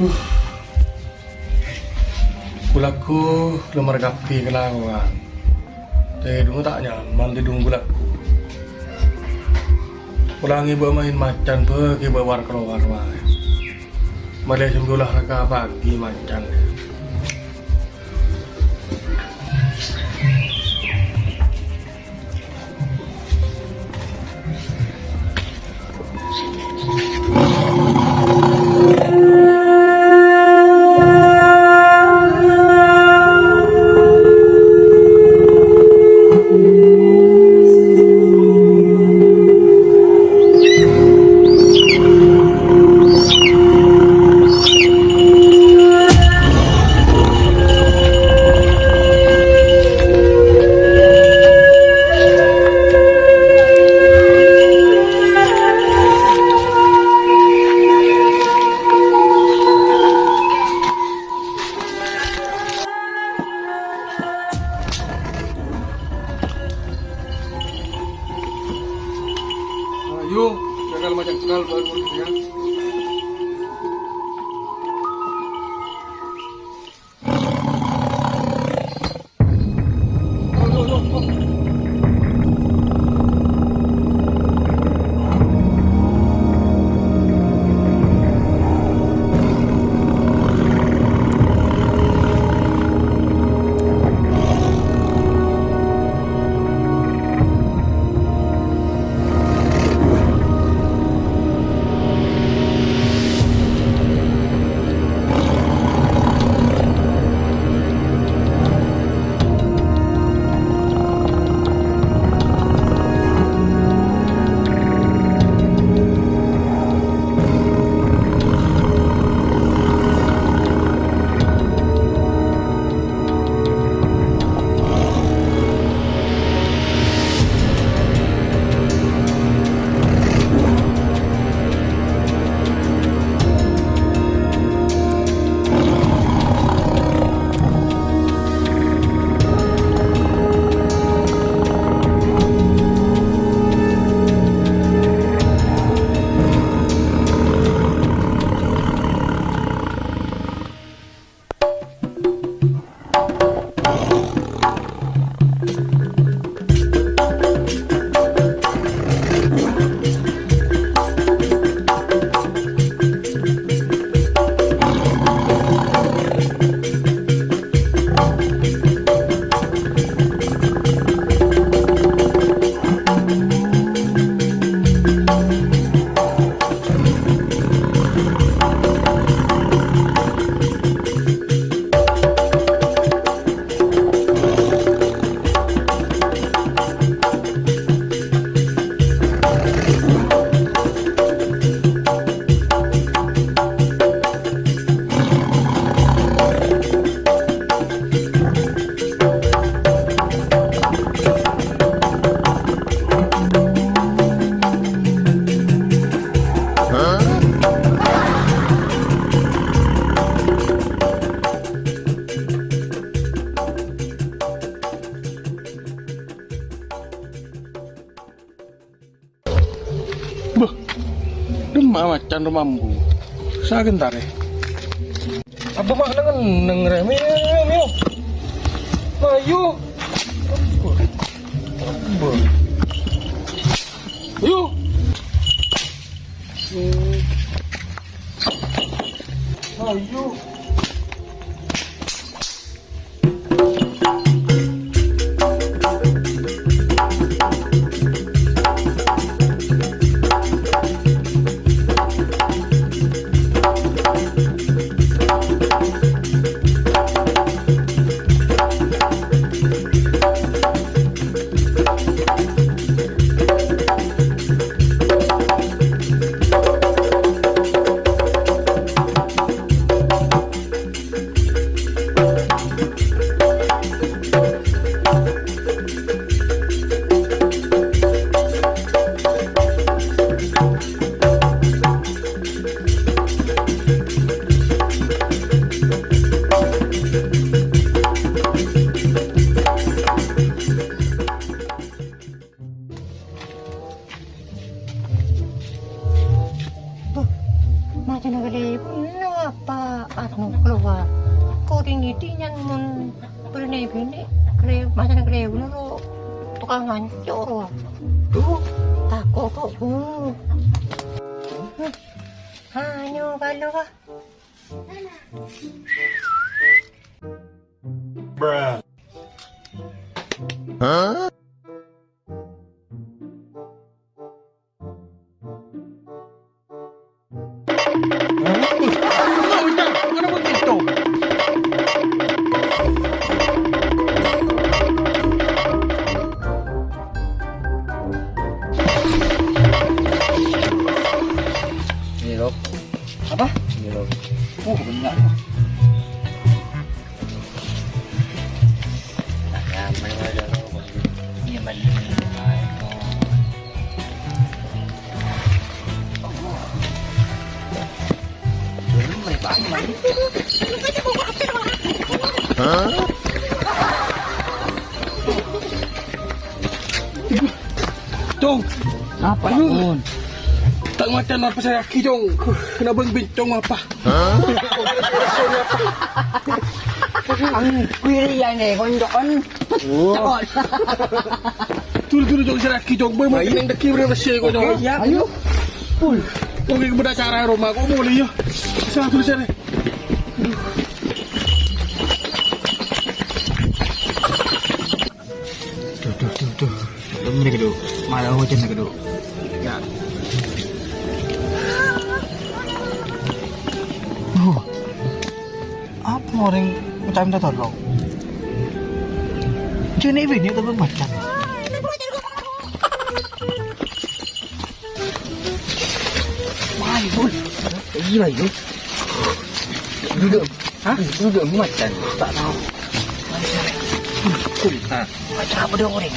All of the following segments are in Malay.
Duh, kulakku lemar kapi kelawan. Dulu tak nyaman di dung kulakku. Pulangi bawa main macan pergi bawa keluar wae. Malah sembulah raka pagi macan. Ayo, jagal macam kenal baru ya. Bah, demak macan demambu. Saken tare. Apa mak neng remi mio. Ayo. Ayo. Ayo. yang gede dulu tukang hancur. Tuh, takut kok. Hanyo kalau kah? Bruh. Kenapa begitu? Ini Rob. Apa? Ini Rob. Benar. Ramai aja Rob. Iya benar. Mulai banyak. Cong, Apa Aduh. pun? tak macam apa saya laki Cong. Kenapa bincang apa? Ang pilihan eh, kondokan. Cakot. Tulu Cong saya laki Cong. Boy makin yang deki berapa sih kau Cong? Ayo. Pul. Kau kayak kepada cara rumah kau boleh ya? Saya tulis sana. Tuh. Belum ni kedua. Malah hujan nak kedua. Ya. Oh. Apa orang macam dah tolong? Jenis ini tu macam. Mai pun. Iya itu. Duduk. Hah? Duduk macam. Tak tahu. Ha. Macam apa dia orang?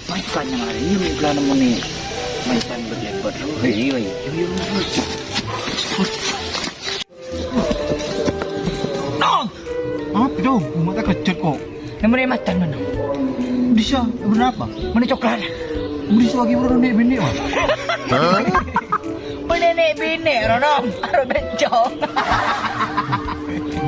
Macam yang hari ini bulan ni. Macam berlebat tu. Iya. Nong. Apa tu? Mata kecil kok. Yang mana macam mana? Bisa berapa? Mana coklat? Bisa lagi berapa bini mah? Nenek bini, Rodom. Aduh bencong.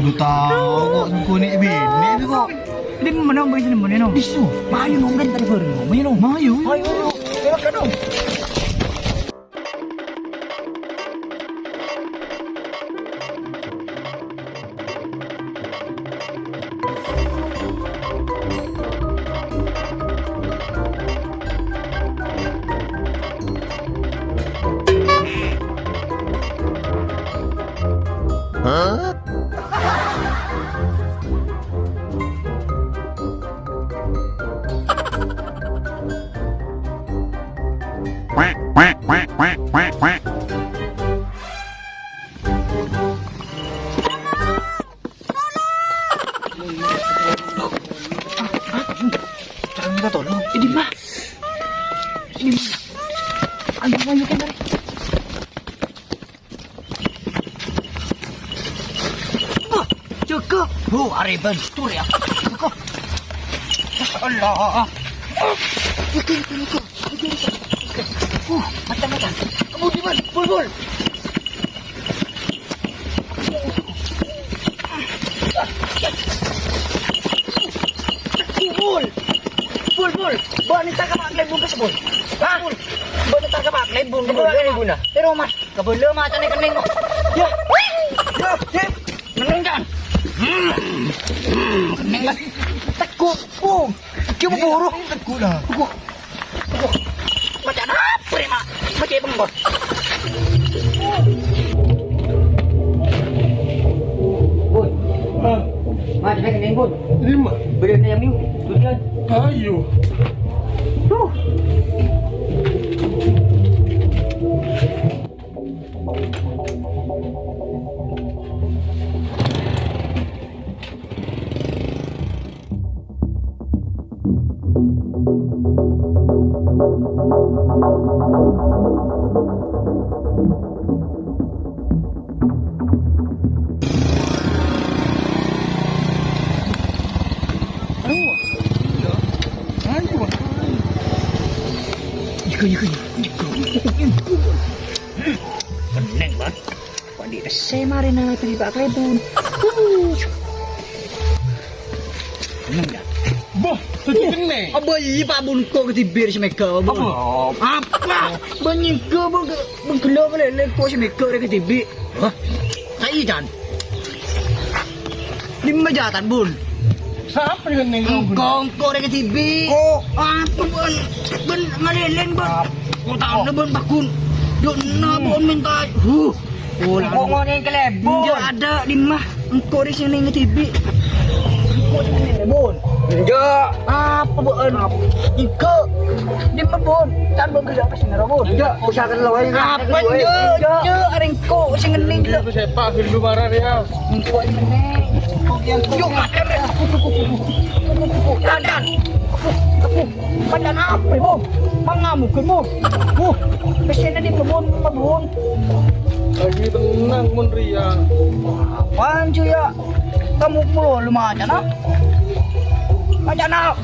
Lu tahu kok aku ni bini kok. Di mana mau sini mana no? Bisa. Mayu nonggan tadi baru no. Mayu no. Mayu. Mayu. Tengok kan dong. Jangan minta tolong. Ini mah. Ini. Ayo kan dari. Cukup. Oh, hari bentur ya. Cukup. Allah. Cukup. Mata. Kamu di mana? Bul. Bul. Bawa ni tak kapak lebun ke sebul. Ha? Bawa ni tak kapak lebun ke sebul. Lebun guna. Pero mas, kabelo mata ni kening kok. Ya. Ya. Kening kan. Kening lah. Tekuk. Cuma buruk. Tekuk dah. Tekuk. Macam apa ni mak? Macam bengkot. Bun. Ha, Macam ni kening bun. lima. Beri ni yang ni. Tujuan. Ayo. Kening banget. Pandi saya mari na tadi Pak Klebun. Kening dah. Boh, kene. Apa iya Pak Bun kok ketibir si Mega Bun? Apa? Banyingke Bun gelo lele kok si Mega rek ketibir. Hah? Sai jan. 5 jatan Bun. Siapa kene? Kongko rek ketibir. Oh, apa Bun? Bun ngalelen Bun. Utang na Bun bakun. Doon na Bun minta. Oh, kok ngene kelebon. Enggak ada 5. Engko di sini ketibir. Engko di sini Bun. Enggak. Apa Bun? Ike. Di Bun. Kan Bun kerja apa sih Bun? Enggak, usahakan lo aja. Apa enggak? Areng kok sing ngening lho. Aku sepak film marah ya. Engko di meneng. Yuk makan ya. Dan. Pandan apa Bun? Mangamuk Bun. Pesena di Bun. Lagi tenang mun ria. Apaan cuy ya? Kamu mulu lumayan ah. Macam mana?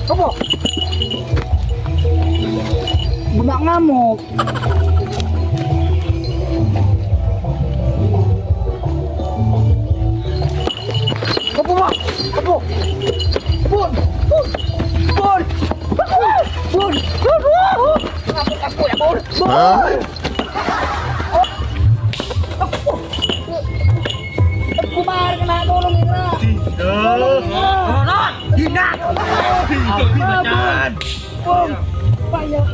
Kamu. Budak ngamuk. Aku ya Bun. Kumar kena tolong Indra. Tidak. Bung. Payah.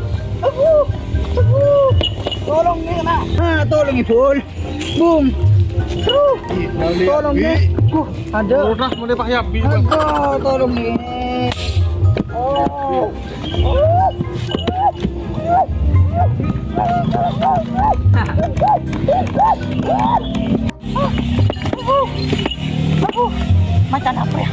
Tolong nih kena. Tolong Ibul. Bung. Tolong nih. Ada. Udah mulai Pak Yabi. Aduh, tolong nih. Oh. Macam apa ya?